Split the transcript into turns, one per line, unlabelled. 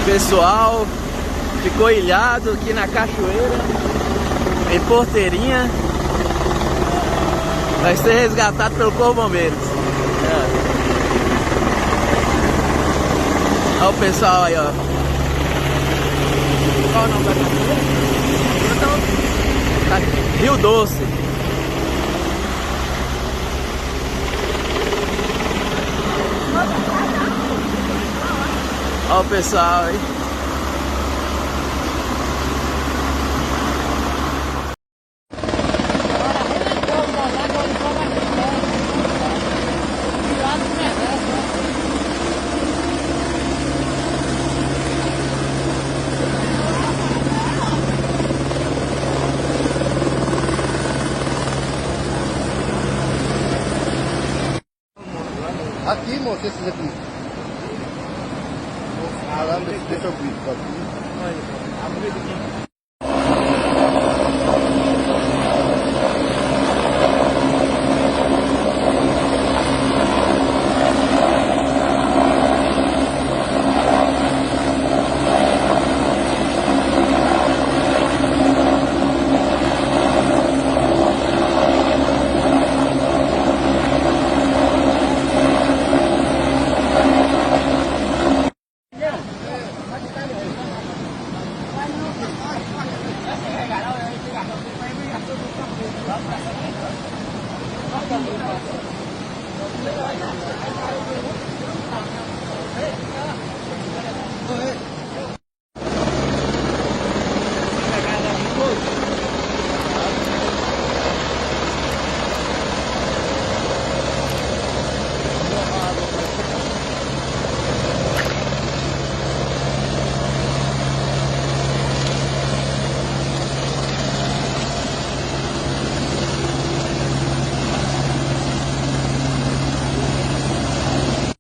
Pessoal ficou ilhado aqui na cachoeira, em Porteirinha. Vai ser resgatado pelo Corpo Bombeiros. Olha o pessoal aí, ó. Qual o nome da cachoeira? Rio Doce. Olha o pessoal aí.
Aqui, moço, esses aqui. Falando desse vídeo aqui.
Olha, a